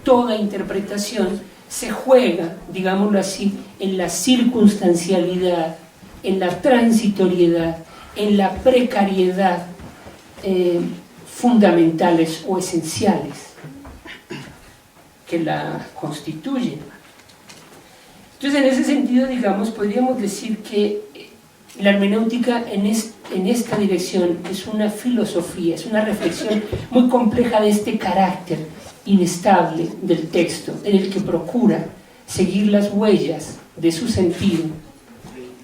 toda interpretación se juega, digámoslo así, en la circunstancialidad, en la transitoriedad, en la precariedad fundamentales o esenciales que la constituyen. Entonces, en ese sentido, digamos, podríamos decir que la hermenéutica en esta dirección es una filosofía, es una reflexión muy compleja de este carácter inestable del texto, en el que procura seguir las huellas de su sentido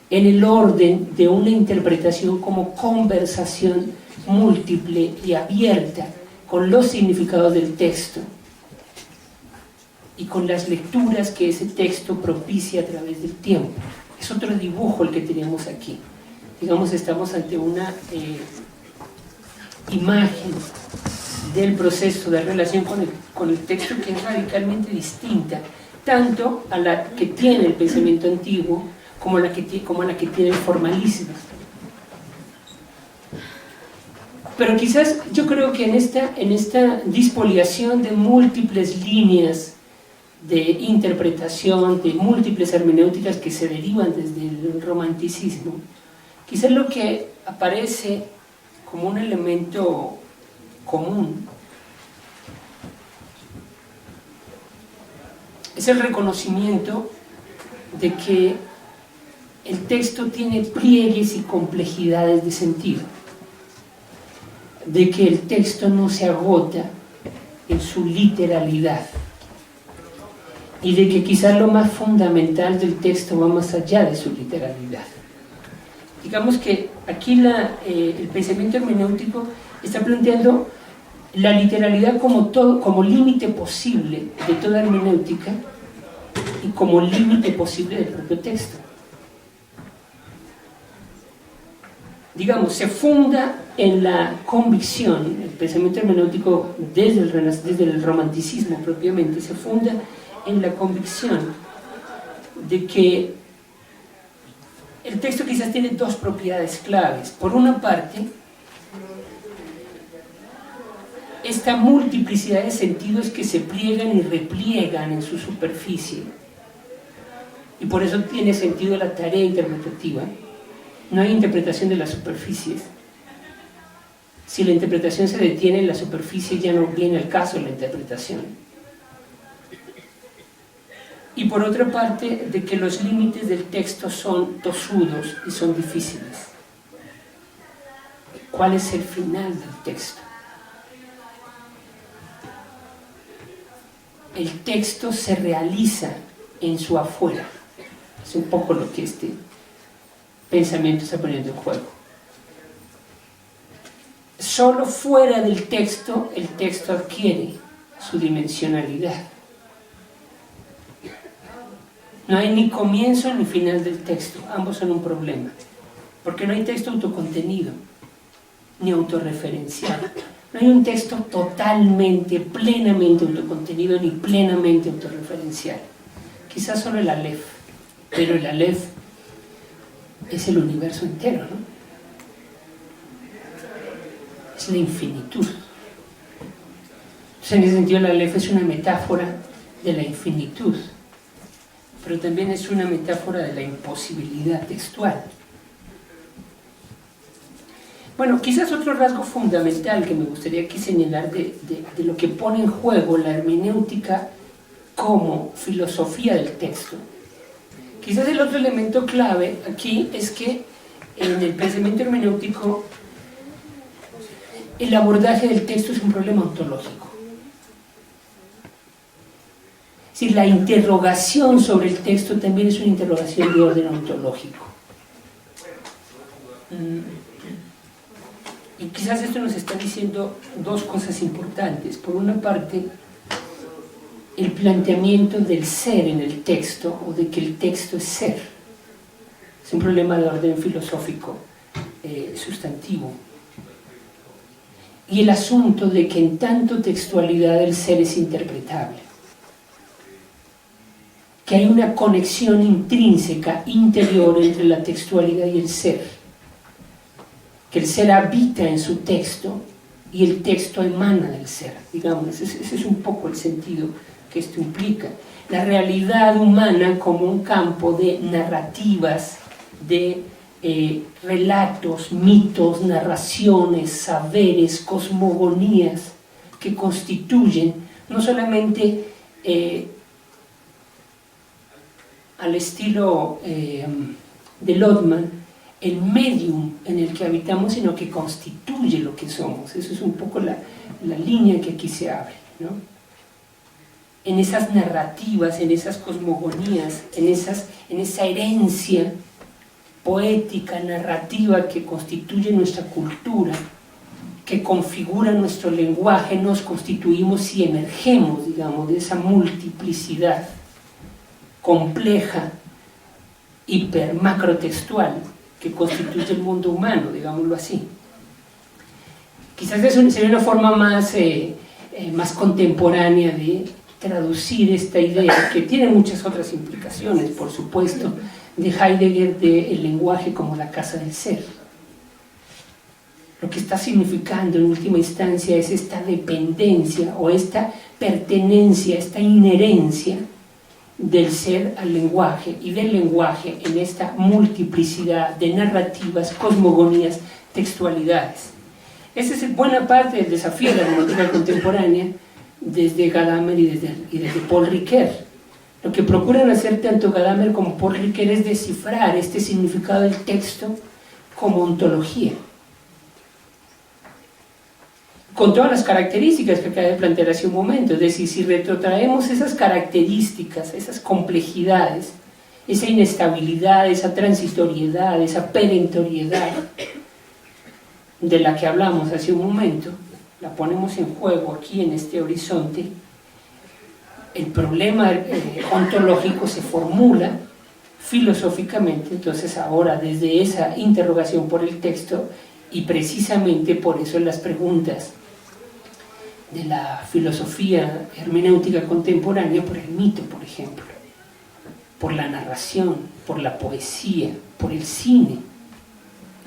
en el orden de una interpretación como conversación múltiple y abierta con los significados del texto y con las lecturas que ese texto propicia a través del tiempo. Es otro dibujo el que tenemos aquí. Digamos, estamos ante una imagen del proceso de relación con el texto que es radicalmente distinta, tanto a la que tiene el pensamiento antiguo como a la que tiene el formalismo. Pero quizás yo creo que en esta dispoliación de múltiples líneas de interpretación, de múltiples hermenéuticas que se derivan desde el romanticismo, quizás lo que aparece como un elemento común es el reconocimiento de que el texto tiene pliegues y complejidades de sentido, de que el texto no se agota en su literalidad, y de que quizás lo más fundamental del texto va más allá de su literalidad. Digamos que aquí el pensamiento hermenéutico está planteando la literalidad como límite posible de toda hermenéutica y como límite posible del propio texto. Digamos, se funda en la convicción, el pensamiento hermenéutico desde el romanticismo propiamente, se funda en la convicción de que el texto quizás tiene dos propiedades claves. Por una parte, esta multiplicidad de sentidos que se pliegan y repliegan en su superficie, y por eso tiene sentido la tarea interpretativa. No hay interpretación de las superficies. Si la interpretación se detiene en la superficie, ya no viene al caso la interpretación. Y por otra parte, de que los límites del texto son tosudos y son difíciles. ¿Cuál es el final del texto? El texto se realiza en su afuera. Es un poco lo que este pensamiento está poniendo en juego. Solo fuera del texto, el texto adquiere su dimensionalidad. No hay ni comienzo ni final del texto, ambos son un problema, porque no hay texto autocontenido, ni autorreferencial. No hay un texto totalmente, plenamente autocontenido, ni plenamente autorreferencial. Quizás solo el Aleph, pero el Aleph es el universo entero, ¿no? Es la infinitud. Entonces, en ese sentido, el Aleph es una metáfora de la infinitud, pero también es una metáfora de la imposibilidad textual. Bueno, quizás otro rasgo fundamental que me gustaría aquí señalar de lo que pone en juego la hermenéutica como filosofía del texto. Quizás el otro elemento clave aquí es que en el pensamiento hermenéutico el abordaje del texto es un problema ontológico. Es decir, la interrogación sobre el texto también es una interrogación de orden ontológico. Y quizás esto nos está diciendo dos cosas importantes. Por una parte, el planteamiento del ser en el texto, o de que el texto es ser. Es un problema de orden filosófico sustantivo. Y el asunto de que en tanto textualidad el ser es interpretable. Que hay una conexión intrínseca, interior, entre la textualidad y el ser. Que el ser habita en su texto y el texto emana del ser. Digamos, ese es un poco el sentido que esto implica. La realidad humana como un campo de narrativas, de relatos, mitos, narraciones, saberes, cosmogonías que constituyen no solamente al estilo de Lotman el medium en el que habitamos, sino que constituye lo que somos. Eso es un poco la línea que aquí se abre, ¿no? En esas narrativas, en esas cosmogonías, en esa herencia poética, narrativa que constituye nuestra cultura, que configura nuestro lenguaje, nos constituimos y emergemos, digamos, de esa multiplicidad compleja, hipermacrotextual, que constituye el mundo humano, digámoslo así. Quizás eso sería una forma más contemporánea de traducir esta idea, que tiene muchas otras implicaciones, por supuesto, de Heidegger del lenguaje como la casa del ser. Lo que está significando en última instancia es esta dependencia o esta pertenencia, esta inherencia del ser al lenguaje y del lenguaje en esta multiplicidad de narrativas, cosmogonías, textualidades. Esa es buena parte del desafío de la hermenéutica contemporánea desde Gadamer y desde Paul Ricoeur. Lo que procuran hacer tanto Gadamer como Paul Ricoeur es descifrar este significado del texto como ontología, con todas las características que acabé de plantear hace un momento. Es decir, si retrotraemos esas características, esas complejidades, esa inestabilidad, esa transitoriedad, esa perentoriedad de la que hablamos hace un momento, la ponemos en juego aquí en este horizonte, el problema ontológico se formula filosóficamente. Entonces ahora, desde esa interrogación por el texto, y precisamente por eso las preguntas de la filosofía hermenéutica contemporánea, por el mito, por ejemplo, por la narración, por la poesía, por el cine,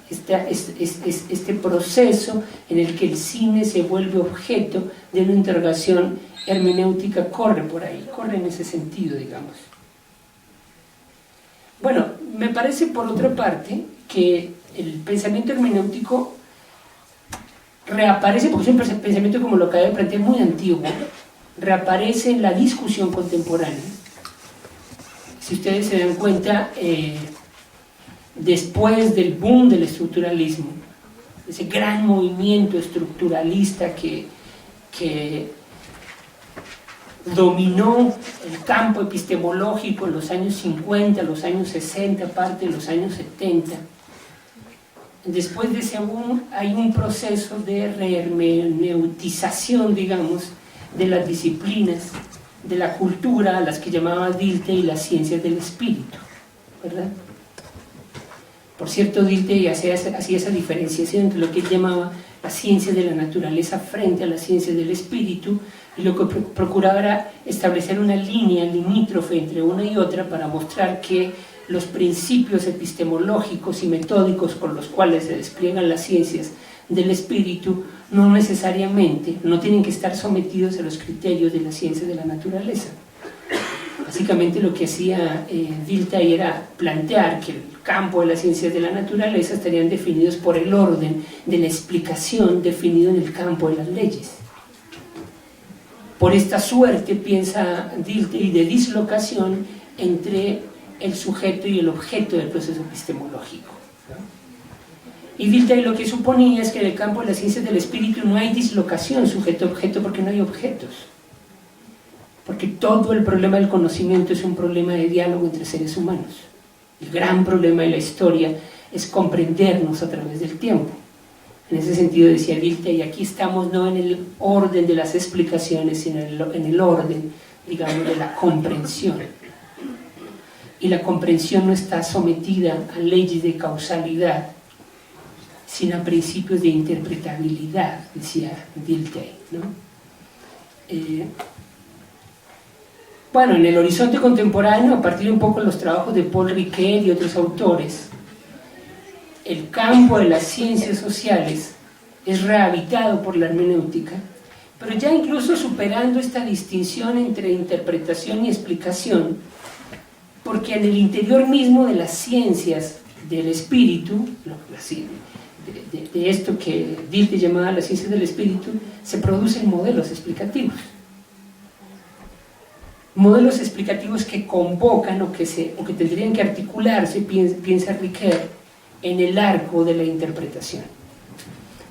este proceso en el que el cine se vuelve objeto de una interrogación hermenéutica, corre por ahí, corre en ese sentido, digamos. Bueno, me parece por otra parte que el pensamiento hermenéutico reaparece, porque es un pensamiento, como lo acabé de plantear, muy antiguo, reaparece en la discusión contemporánea. Si ustedes se dan cuenta, después del boom del estructuralismo, ese gran movimiento estructuralista que dominó el campo epistemológico en los años 50, los años 60, parte de los años 70, después de ese boom hay un proceso de rehermeneutización, digamos, de las disciplinas, de la cultura, a las que llamaba Dilthey las ciencias del espíritu, ¿verdad? Por cierto, Dilthey hacía esa diferenciación entre lo que él llamaba las ciencias de la naturaleza frente a las ciencias del espíritu, y lo que procuraba era establecer una línea limítrofe entre una y otra para mostrar que los principios epistemológicos y metódicos con los cuales se despliegan las ciencias del espíritu no necesariamente, no tienen que estar sometidos a los criterios de las ciencias de la naturaleza. Básicamente lo que hacía Dilthey era plantear que el campo de las ciencias de la naturaleza estarían definidos por el orden de la explicación definido en el campo de las leyes. Por esta suerte, piensa Dilthey, de dislocación entre el sujeto y el objeto del proceso epistemológico, ¿no? Y Dilthey lo que suponía es que en el campo de las ciencias del espíritu no hay dislocación sujeto-objeto, porque no hay objetos, porque todo el problema del conocimiento es un problema de diálogo entre seres humanos. El gran problema de la historia es comprendernos a través del tiempo. En ese sentido, decía Dilthey, aquí estamos no en el orden de las explicaciones, sino en el orden, digamos, de la comprensión. Y la comprensión no está sometida a leyes de causalidad, sino a principios de interpretabilidad, decía Dilthey, ¿no? Bueno, en el horizonte contemporáneo, a partir de un poco de los trabajos de Paul Ricoeur y otros autores, el campo de las ciencias sociales es rehabitado por la hermenéutica, Pero ya incluso superando esta distinción entre interpretación y explicación, porque en el interior mismo de las ciencias del espíritu, de esto que Dilthey llamaba las ciencias del espíritu, se producen modelos explicativos. Modelos explicativos que convocan o que tendrían que articularse, piensa Ricoeur, en el arco de la interpretación.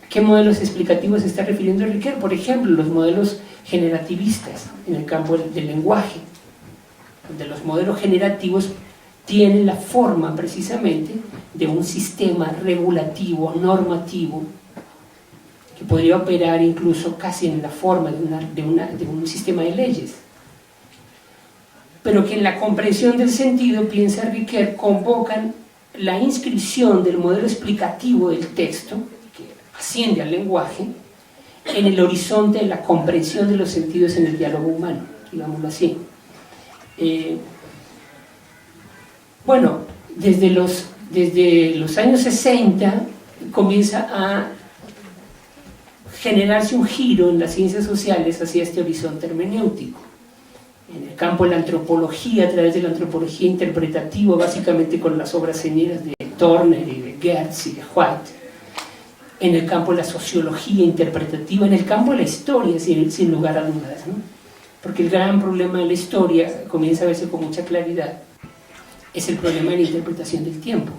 ¿A qué modelos explicativos se está refiriendo Ricoeur? Por ejemplo, los modelos generativistas en el campo del lenguaje, donde los modelos generativos tienen la forma precisamente de un sistema regulativo, normativo, que podría operar incluso casi en la forma de un sistema de leyes, pero que en la comprensión del sentido, piensa Ricoeur, convocan la inscripción del modelo explicativo del texto, que asciende al lenguaje, en el horizonte de la comprensión de los sentidos en el diálogo humano, digámoslo así. Bueno, desde los años 60 comienza a generarse un giro en las ciencias sociales hacia este horizonte hermenéutico. En el campo de la antropología, a través de la antropología interpretativa, básicamente con las obras señeras de Turner y de Geertz y de White. En el campo de la sociología interpretativa, en el campo de la historia, sin lugar a dudas, ¿no? Porque el gran problema de la historia, comienza a verse con mucha claridad, es el problema de la interpretación del tiempo.